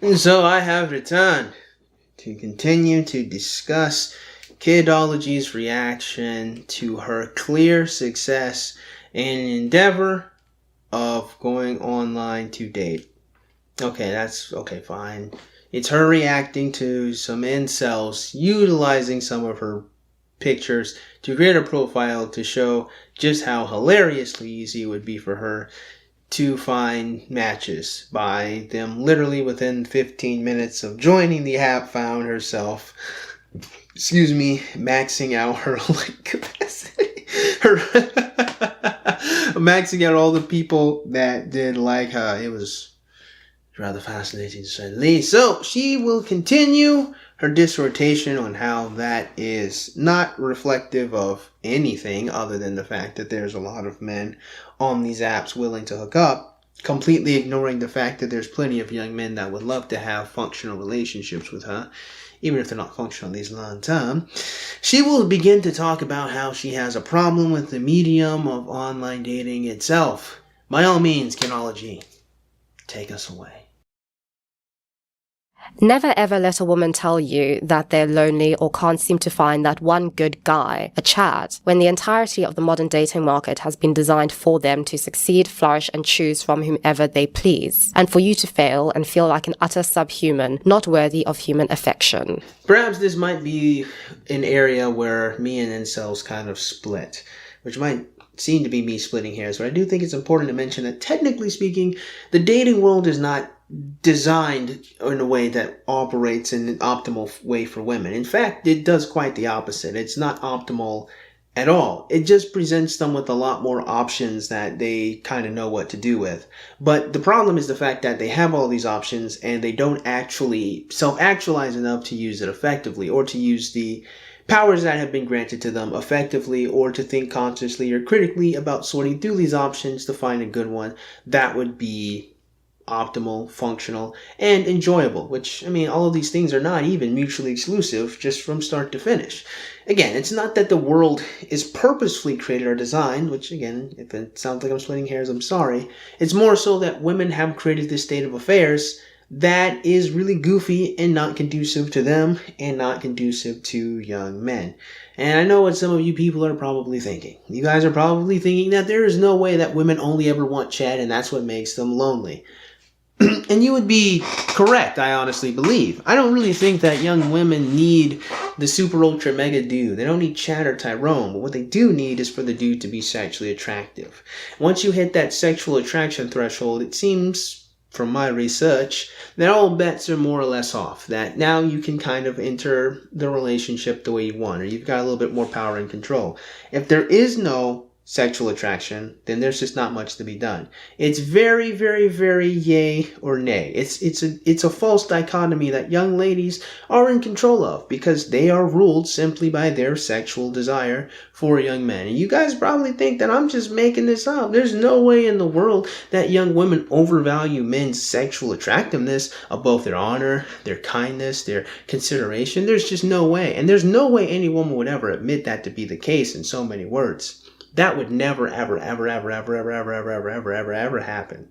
And so I have returned to continue to discuss Kidology's reaction to her clear success in an endeavor of going online to date. Okay, fine. It's her reacting to some incels utilizing some of her pictures to create a profile to show just how hilariously easy it would be for her to find matches by them literally within 15 minutes of joining the app found herself maxing out her like capacity maxing out all the people that did like her. It was rather fascinating to say the least. So she will continue her dissertation on how that is not reflective of anything other than the fact that there's a lot of men on these apps willing to hook up, completely ignoring the fact that there's plenty of young men that would love to have functional relationships with her, even if they're not functional these long term. She will begin to talk about how she has a problem with the medium of online dating itself. By all means, Kidology, take us away. Never ever let a woman tell you that they're lonely or can't seem to find that one good guy, a Chad, when the entirety of the modern dating market has been designed for them to succeed, flourish, and choose from whomever they please, and for you to fail and feel like an utter subhuman, not worthy of human affection. Perhaps this might be an area where me and incels kind of split, which might seem to be me splitting hairs, but I do think it's important to mention that technically speaking, the dating world is not designed in a way that operates in an optimal way for women. In fact, it does quite the opposite. It's not optimal at all. It just presents them with a lot more options that they kind of know what to do with. But the problem is the fact that they have all these options and they don't actually self-actualize enough to use it effectively, or to use the powers that have been granted to them effectively, or to think consciously or critically about sorting through these options to find a good one that would be optimal, functional, and enjoyable, which, I mean, all of these things are not even mutually exclusive just from start to finish. Again, it's not that the world is purposefully created or designed, which, again, if it sounds like I'm splitting hairs, I'm sorry. It's more so that women have created this state of affairs that is really goofy and not conducive to them and not conducive to young men. And I know what some of you people are probably thinking. You guys are probably thinking that there is no way that women only ever want Chad and that's what makes them lonely. And you would be correct, I honestly believe. I don't really think that young women need the super ultra mega dude. They don't need Chad or Tyrone, but what they do need is for the dude to be sexually attractive. Once you hit that sexual attraction threshold, it seems, from my research, that all bets are more or less off. That now you can kind of enter the relationship the way you want, or you've got a little bit more power and control. If there is no sexual attraction, then there's just not much to be done. It's very, very, very yay or nay. It's a false dichotomy that young ladies are in control of because they are ruled simply by their sexual desire for young men. And you guys probably think that I'm just making this up. There's no way in the world that young women overvalue men's sexual attractiveness above their honor, their kindness, their consideration. There's just no way. And there's no way any woman would ever admit that to be the case in so many words. That would never, ever, ever, ever, ever, ever, ever, ever, ever, ever, ever, ever happen.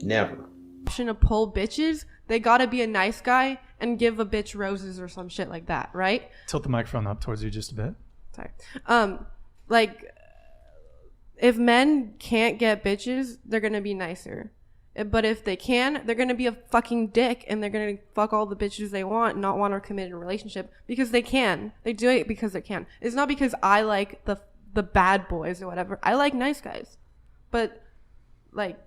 Never. To pull bitches, they gotta be a nice guy and give a bitch roses or some shit like that, right? Tilt the microphone up towards you just a bit. Sorry. Like, if men can't get bitches, they're gonna be nicer. But if they can, they're gonna be a fucking dick and they're gonna fuck all the bitches they want, not want a committed relationship because they can. They do it because they can. It's not because I like the bad boys or whatever. I like nice guys, but like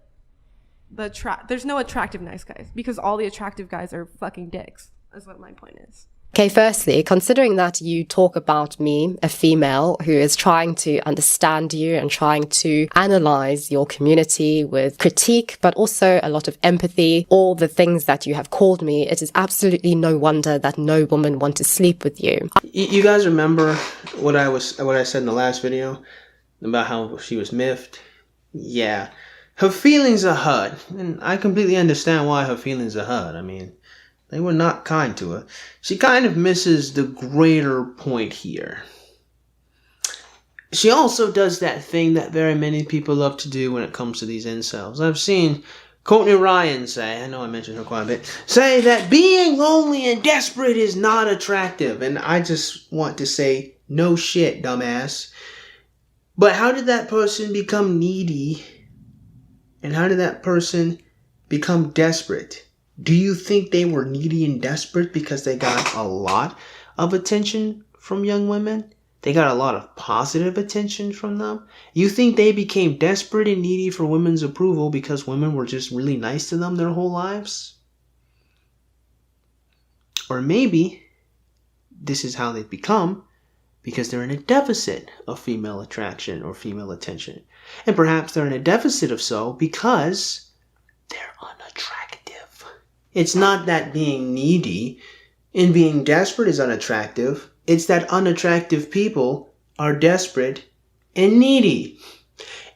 there's no attractive nice guys because all the attractive guys are fucking dicks. That's what my point is. Okay, firstly, considering that you talk about me, a female who is trying to understand you and trying to analyze your community with critique, but also a lot of empathy, all the things that you have called me, it is absolutely no wonder that no woman wants to sleep with you. You guys remember what I said in the last video about how she was miffed? Yeah. Her feelings are hurt, and I completely understand why her feelings are hurt. I mean, they were not kind to her. She kind of misses the greater point here. She also does that thing that very many people love to do when it comes to these incels. I've seen Courtney Ryan say, I know I mentioned her quite a bit, say that being lonely and desperate is not attractive. And I just want to say, no shit, dumbass. But how did that person become needy? And how did that person become desperate? Do you think they were needy and desperate because they got a lot of attention from young women? They got a lot of positive attention from them? You think they became desperate and needy for women's approval because women were just really nice to them their whole lives? Or maybe this is how they've become because they're in a deficit of female attraction or female attention. And perhaps they're in a deficit of so because they're unattractive. It's not that being needy and being desperate is unattractive. It's that unattractive people are desperate and needy.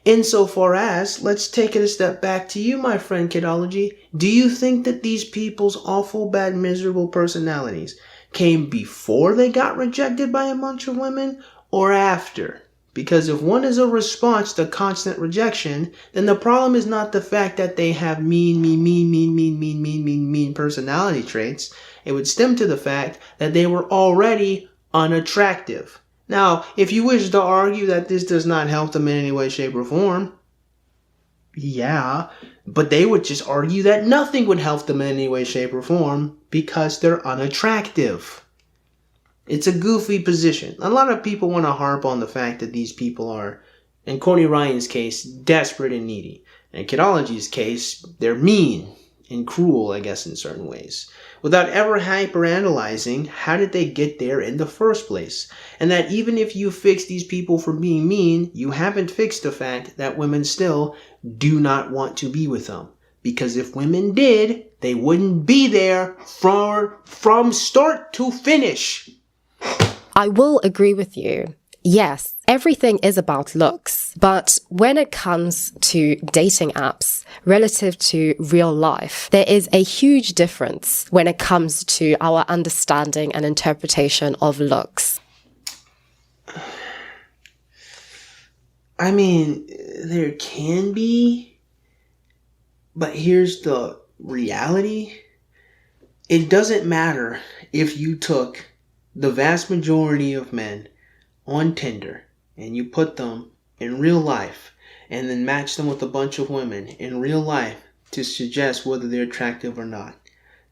Insofar as, let's take it a step back to you, my friend Kidology. Do you think that these people's awful, bad, miserable personalities came before they got rejected by a bunch of women or after? Because if one is a response to constant rejection, then the problem is not the fact that they have mean personality traits. It would stem to the fact that they were already unattractive. Now, if you wish to argue that this does not help them in any way, shape, or form, yeah, but they would just argue that nothing would help them in any way, shape, or form because they're unattractive. It's a goofy position. A lot of people want to harp on the fact that these people are, in Courtney Ryan's case, desperate and needy. In Kidology's case, they're mean and cruel, I guess, in certain ways, without ever hyperanalyzing how did they get there in the first place. And that even if you fix these people for being mean, you haven't fixed the fact that women still do not want to be with them. Because if women did, they wouldn't be there from start to finish. I will agree with you. Yes, everything is about looks. But when it comes to dating apps relative to real life, there is a huge difference when it comes to our understanding and interpretation of looks. I mean, there can be, but here's the reality. It doesn't matter if you took the vast majority of men on Tinder and you put them in real life and then match them with a bunch of women in real life to suggest whether they're attractive or not.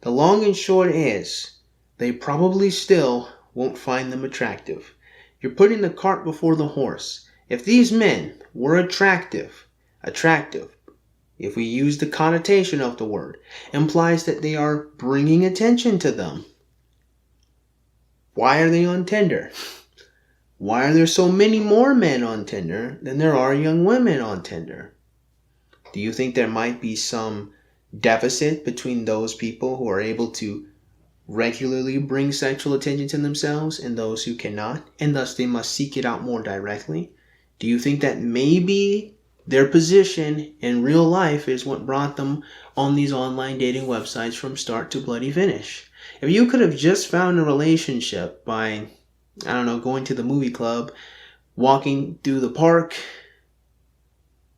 The long and short is they probably still won't find them attractive. You're putting the cart before the horse. If these men were attractive, if we use the connotation of the word, implies that they are bringing attention to them. Why are they on Tinder? Why are there so many more men on Tinder than there are young women on Tinder? Do you think there might be some deficit between those people who are able to regularly bring sexual attention to themselves and those who cannot, and thus they must seek it out more directly? Do you think that maybe their position in real life is what brought them on these online dating websites from start to bloody finish? If you could have just found a relationship by, I don't know, going to the movie club, walking through the park,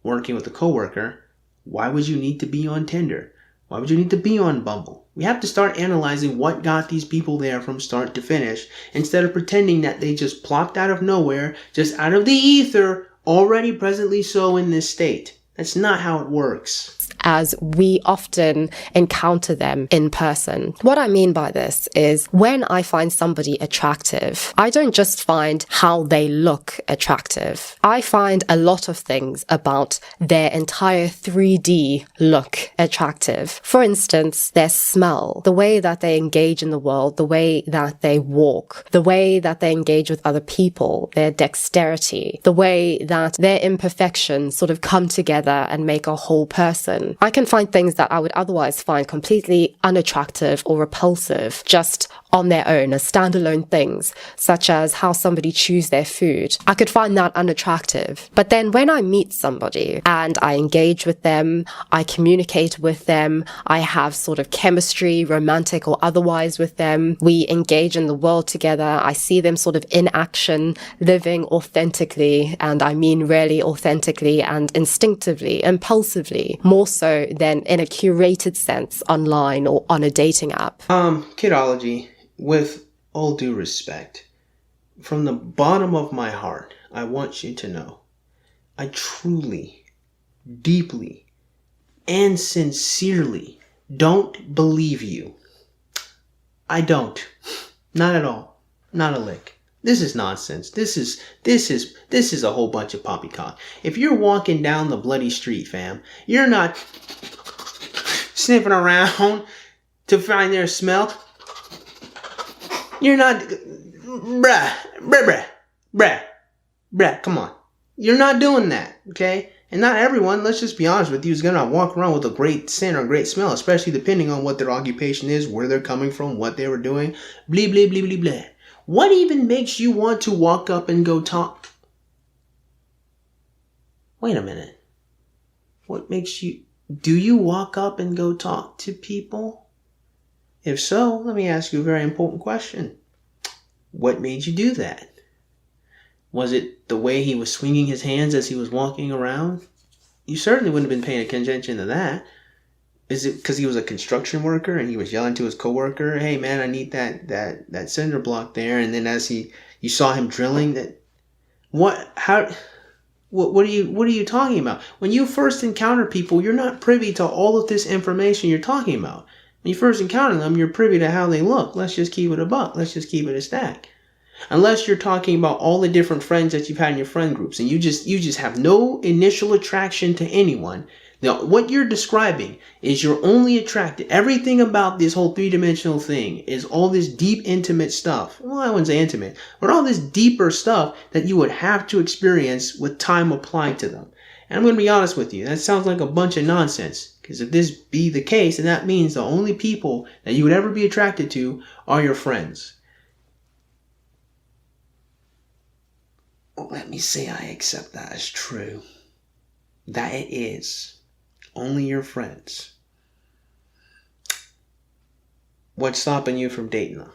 working with a coworker, why would you need to be on Tinder? Why would you need to be on Bumble? We have to start analyzing what got these people there from start to finish instead of pretending that they just plopped out of nowhere, just out of the ether, already presently so in this state. That's not how it works. As we often encounter them in person. What I mean by this is when I find somebody attractive, I don't just find how they look attractive. I find a lot of things about their entire 3D look attractive. For instance, their smell, the way that they engage in the world, the way that they walk, the way that they engage with other people, their dexterity, the way that their imperfections sort of come together and make a whole person. I can find things that I would otherwise find completely unattractive or repulsive just on their own as standalone things, such as how somebody chews their food. I could find that unattractive. But then when I meet somebody and I engage with them, I communicate with them, I have sort of chemistry, romantic or otherwise with them, we engage in the world together, I see them sort of in action, living authentically, and I mean really authentically and instinctively impulsively, more so than in a curated sense online or on a dating app. Kidology, with all due respect, from the bottom of my heart, I want you to know, I truly, deeply, and sincerely don't believe you. I don't. Not at all. Not a lick. This is nonsense. This is a whole bunch of poppycock. If you're walking down the bloody street, fam, you're not sniffing around to find their smell. You're not, bruh, come on. You're not doing that, okay? And not everyone, let's just be honest with you, is going to walk around with a great scent or a great smell, especially depending on what their occupation is, where they're coming from, what they were doing, blah, blah, blah, blah, blah. What even makes you want to walk up and go talk? Wait a minute. What makes you... Do you walk up and go talk to people? If so, let me ask you a very important question. What made you do that? Was it the way he was swinging his hands as he was walking around? You certainly wouldn't have been paying attention to that. Is it because he was a construction worker and he was yelling to his coworker, "Hey man, I need that cinder block there." And then as you saw him drilling that, what are you talking about? When you first encounter people, you're not privy to all of this information you're talking about. When you first encounter them, you're privy to how they look. Let's just keep it a buck. Let's just keep it a stack. Unless you're talking about all the different friends that you've had in your friend groups and you just have no initial attraction to anyone. Now, what you're describing is you're only attracted. Everything about this whole three-dimensional thing is all this deep, intimate stuff. Well, I wouldn't say intimate, but all this deeper stuff that you would have to experience with time applied to them. And I'm going to be honest with you, that sounds like a bunch of nonsense. Because if this be the case, then that means the only people that you would ever be attracted to are your friends. Let me say I accept that as true. That it is. Only your friends. What's stopping you from dating them?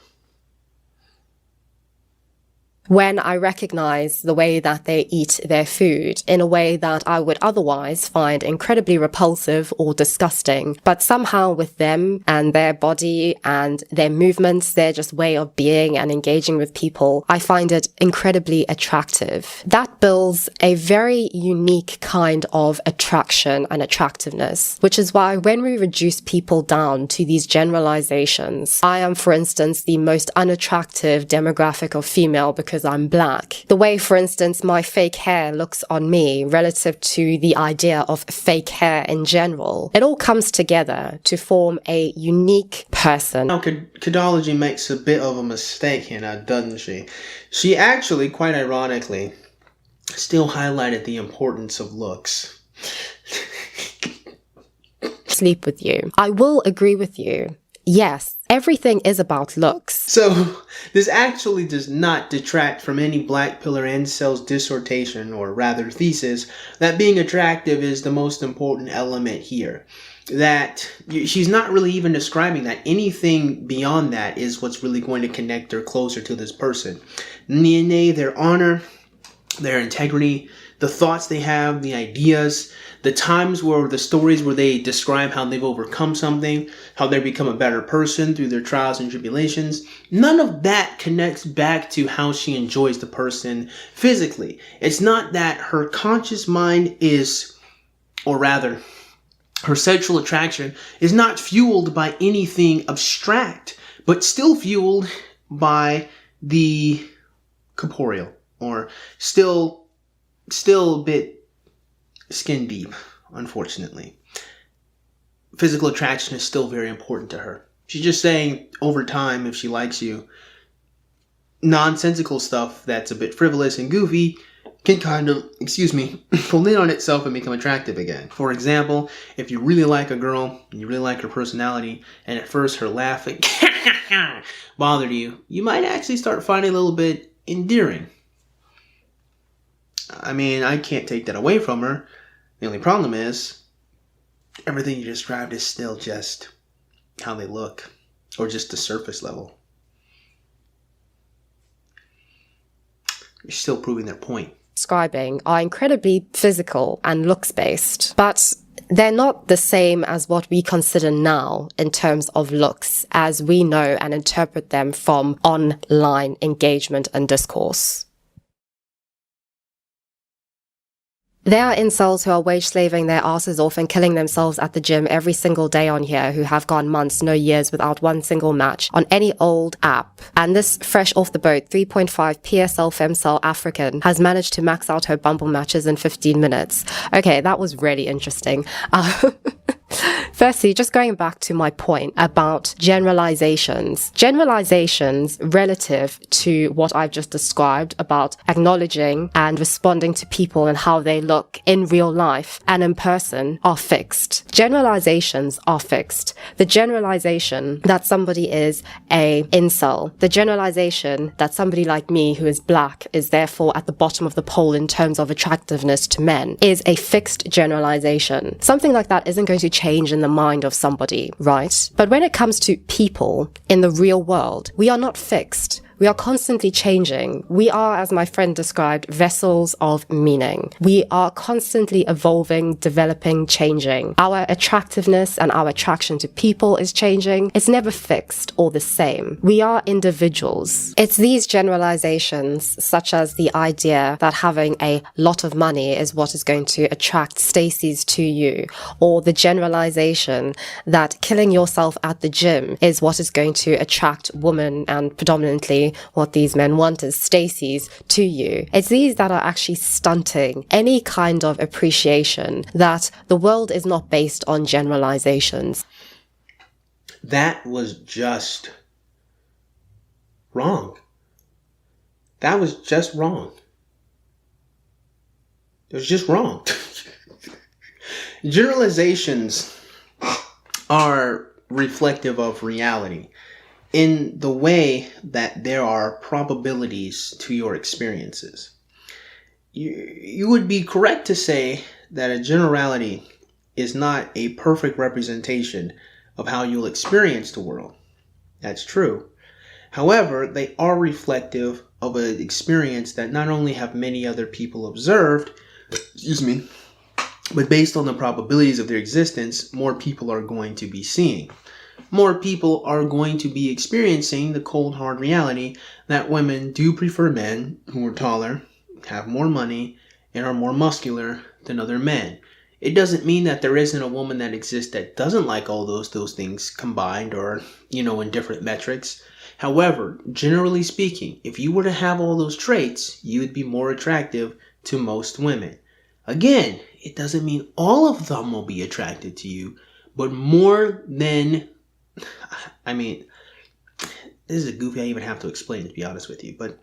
When I recognize the way that they eat their food in a way that I would otherwise find incredibly repulsive or disgusting, but somehow with them and their body and their movements, their just way of being and engaging with people, I find it incredibly attractive. That builds a very unique kind of attraction and attractiveness, which is why when we reduce people down to these generalizations, I am, for instance, the most unattractive demographic of female because I'm black. The way, for instance, my fake hair looks on me relative to the idea of fake hair in general, it all comes together to form a unique person. Now, Kidology makes a bit of a mistake here now, doesn't she? She actually, quite ironically, still highlighted the importance of looks. Sleep with you. I will agree with you. Yes, everything is about looks. So, this actually does not detract from any black pillar incel's dissertation, or rather thesis, that being attractive is the most important element here. That she's not really even describing that. Anything beyond that is what's really going to connect her closer to this person. Nay, their honor, their integrity, the thoughts they have, the ideas, the times where the stories where they describe how they've overcome something, how they become a better person through their trials and tribulations. None of that connects back to how she enjoys the person physically. It's not that her conscious mind is, or rather, her sexual attraction is not fueled by anything abstract, but still fueled by the corporeal, or still a bit skin deep, unfortunately. Physical attraction is still very important to her. She's just saying, over time, if she likes you, nonsensical stuff that's a bit frivolous and goofy can kind of, pull in on itself and become attractive again. For example, if you really like a girl, and you really like her personality, and at first her laughing bothered you, you might actually start finding a little bit endearing. I mean, I can't take that away from her. The only problem is, everything you described is still just how they look, or just the surface level. You're still proving their point. describing are incredibly physical and looks-based, but they're not the same as what we consider now in terms of looks as we know and interpret them from online engagement and discourse. There are incels who are wage slaving their asses off and killing themselves at the gym every single day on here who have gone months, no years without one single match on any old app. And this fresh off the boat 3.5 PSL femcel African has managed to max out her Bumble matches in 15 minutes. Okay, that was really interesting. Firstly, just going back to my point about generalizations. Generalizations relative to what I've just described about acknowledging and responding to people and how they look in real life and in person are fixed. Generalizations are fixed. The generalization that somebody is a incel, the generalization that somebody like me who is black is therefore at the bottom of the pole in terms of attractiveness to men is a fixed generalization. Something like that isn't going to change in the mind of somebody, right? But when it comes to people in the real world, we are not fixed. We are constantly changing. We are, as my friend described, vessels of meaning. We are constantly evolving, developing, changing. Our attractiveness and our attraction to people is changing. It's never fixed or the same. We are individuals. It's these generalizations, such as the idea that having a lot of money is what is going to attract Stacys to you, or the generalization that killing yourself at the gym is what is going to attract women and predominantly what these men want is Stacys to you. It's these that are actually stunting any kind of appreciation that the world is not based on generalizations. That was just wrong. That was just wrong. It was just wrong. Generalizations are reflective of reality in the way that there are probabilities to your experiences. You would be correct to say that a generality is not a perfect representation of how you'll experience the world. That's true. However, they are reflective of an experience that not only have many other people observed, but based on the probabilities of their existence, more people are going to be seeing. More people are going to be experiencing the cold, hard reality that women do prefer men who are taller, have more money, and are more muscular than other men. It doesn't mean that there isn't a woman that exists that doesn't like all those things combined or, in different metrics. However, generally speaking, if you were to have all those traits, you would be more attractive to most women. Again, it doesn't mean all of them will be attracted to you, but more than... this is goofy. I even have to explain it, to be honest with you. But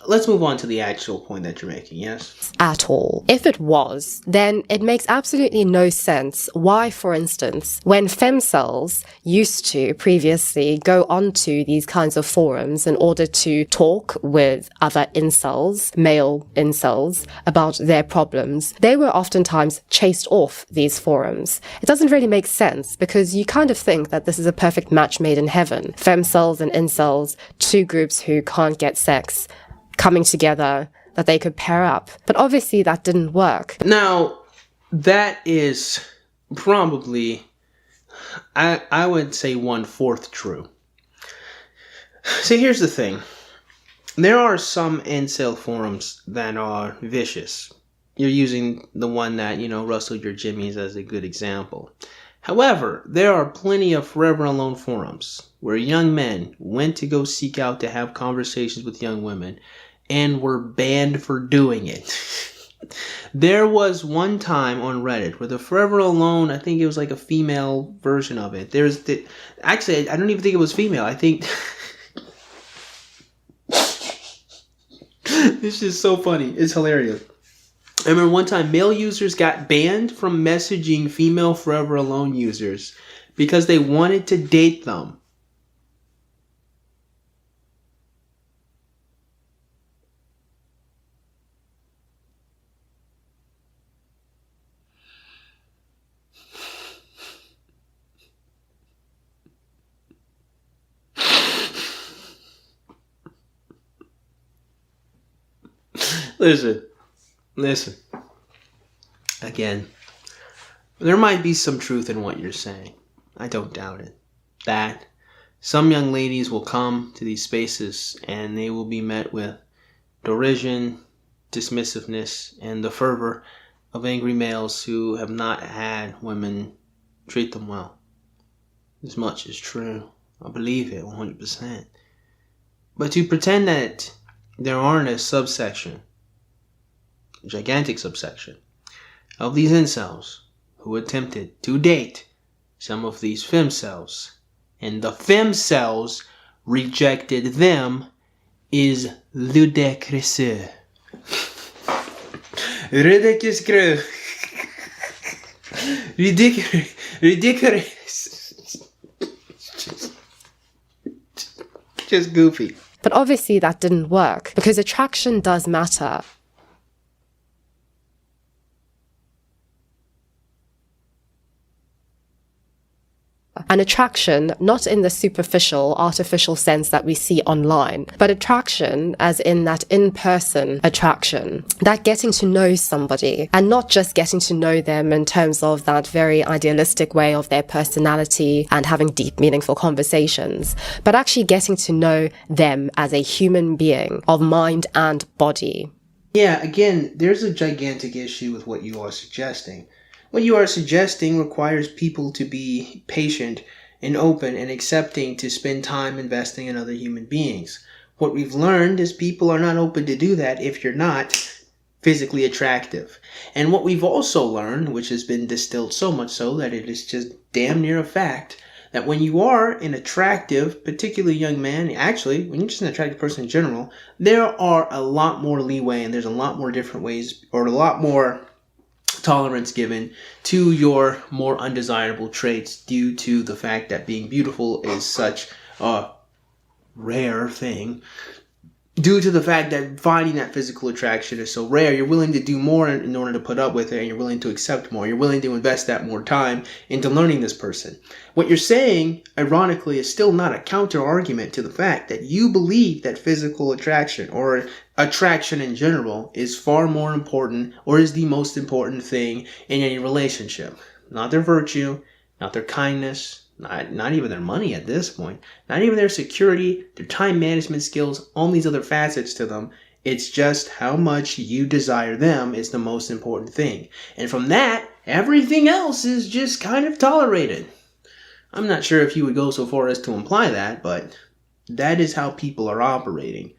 let's move on to the actual point that you're making, yes? At all. If it was, then it makes absolutely no sense why, for instance, when femcels used to previously go onto these kinds of forums in order to talk with other incels, male incels, about their problems, they were oftentimes chased off these forums. It doesn't really make sense because you kind of think that this is a perfect match made in heaven. Femcels and incels, two groups who can't get sex, coming together, that they could pair up. But obviously that didn't work. Now, that is probably, I would say 1/4 true. See, here's the thing. There are some incel forums that are vicious. You're using the one that, Russell Your Jimmies as a good example. However, there are plenty of Forever Alone forums where young men went to go seek out to have conversations with young women and were banned for doing it. There was one time on Reddit where the Forever Alone, I think it was like a female version of it. Actually, I don't even think it was female. I think... This is so funny. It's hilarious. I remember one time male users got banned from messaging female Forever Alone users because they wanted to date them. Listen, Listen, again, there might be some truth in what you're saying. I don't doubt it. That some young ladies will come to these spaces and they will be met with derision, dismissiveness, and the fervor of angry males who have not had women treat them well. This much is true. I believe it 100%. But to pretend that there aren't a subsection, a gigantic subsection, of these incels who attempted to date some of these femcels, and the femcels rejected them, is ludicrous. Ridiculous. Ridiculous. Just goofy. But obviously that didn't work, because attraction does matter. An attraction, not in the superficial, artificial sense that we see online, but attraction as in that in-person attraction, that getting to know somebody, and not just getting to know them in terms of that very idealistic way of their personality and having deep, meaningful conversations, but actually getting to know them as a human being of mind and body. Yeah, again, there's a gigantic issue with what you are suggesting. What you are suggesting requires people to be patient and open and accepting to spend time investing in other human beings. What we've learned is people are not open to do that if you're not physically attractive. And what we've also learned, which has been distilled so much so that it is just damn near a fact, that when you are an attractive, particularly young man, actually, when you're just an attractive person in general, there are a lot more leeway and there's a lot more different ways, or a lot more tolerance given to your more undesirable traits due to the fact that being beautiful is such a rare thing. Due to the fact that finding that physical attraction is so rare, you're willing to do more in order to put up with it, and you're willing to accept more. You're willing to invest that more time into learning this person. What you're saying, ironically, is still not a counter-argument to the fact that you believe that physical attraction, or attraction in general, is far more important, or is the most important thing in any relationship. Not their virtue, not their kindness, not even their money at this point, not even their security, their time management skills, all these other facets to them. It's just how much you desire them is the most important thing. And from that, everything else is just kind of tolerated. I'm not sure if you would go so far as to imply that, but that is how people are operating.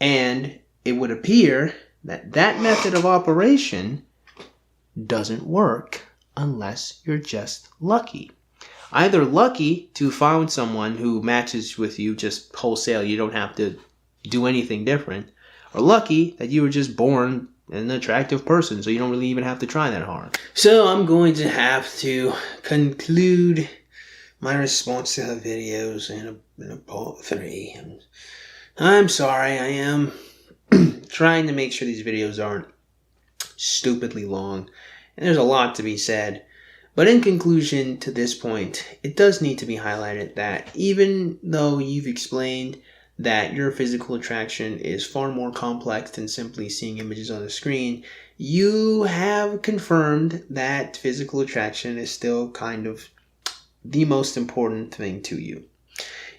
And it would appear that that method of operation doesn't work unless you're just lucky. Either lucky to find someone who matches with you just wholesale, you don't have to do anything different, or lucky that you were just born an attractive person, so you don't really even have to try that hard. So I'm going to have to conclude my response to the videos in a part 3. I'm sorry, I am trying to make sure these videos aren't stupidly long, and there's a lot to be said. But in conclusion to this point, it does need to be highlighted that even though you've explained that your physical attraction is far more complex than simply seeing images on the screen, you have confirmed that physical attraction is still kind of the most important thing to you.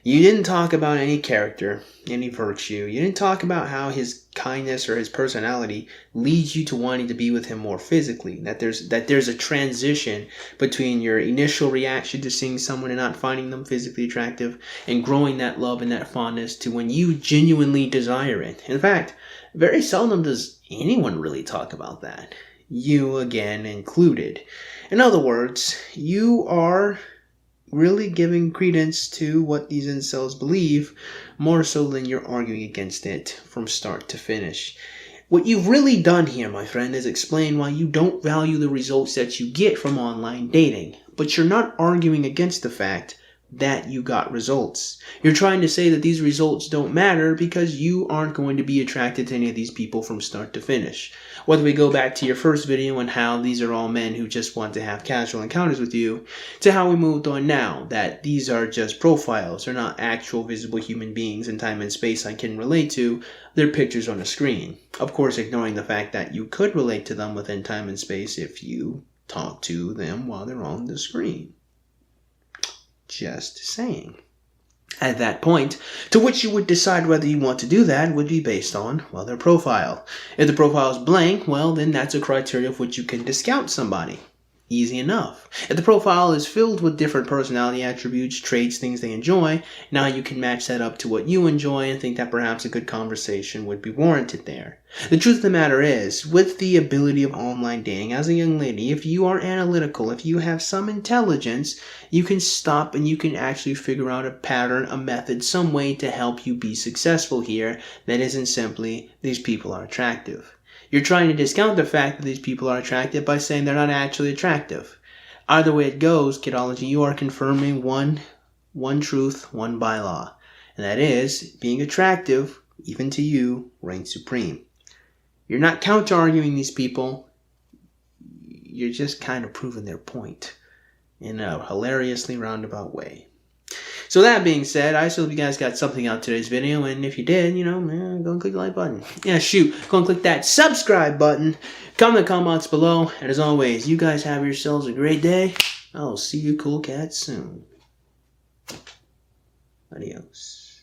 You didn't talk about any character, any virtue. You didn't talk about how his kindness or his personality leads you to wanting to be with him more physically. That there's a transition between your initial reaction to seeing someone and not finding them physically attractive and growing that love and that fondness to when you genuinely desire it. In fact, very seldom does anyone really talk about that. You, again, included. In other words, you are really giving credence to what these incels believe more so than you're arguing against it from start to finish. What you've really done here, my friend, is explain why you don't value the results that you get from online dating, but you're not arguing against the fact that you got results. You're trying to say that these results don't matter because you aren't going to be attracted to any of these people from start to finish. Whether we go back to your first video on how these are all men who just want to have casual encounters with you, to how we moved on now, that these are just profiles. They're not actual visible human beings in time and space I can relate to. They're pictures on a screen. Of course, ignoring the fact that you could relate to them within time and space if you talk to them while they're on the screen. Just saying. At that point, to which you would decide whether you want to do that would be based on, well, their profile. If the profile is blank, well, then that's a criteria of which you can discount somebody. Easy enough. If the profile is filled with different personality attributes, traits, things they enjoy, now you can match that up to what you enjoy and think that perhaps a good conversation would be warranted there. The truth of the matter is, with the ability of online dating, as a young lady, if you are analytical, if you have some intelligence, you can stop and you can actually figure out a pattern, a method, some way to help you be successful here that isn't simply, these people are attractive. You're trying to discount the fact that these people are attractive by saying they're not actually attractive. Either way it goes, Kidology, you are confirming one truth, one bylaw. And that is, being attractive, even to you, reigns supreme. You're not counter-arguing these people. You're just kind of proving their point in a hilariously roundabout way. So that being said, I hope you guys got something out of today's video, and if you did, go and click the like button. Yeah, shoot, go and click that subscribe button. Comment in the comments below, and as always, you guys have yourselves a great day. I'll see you cool cats soon. Adios.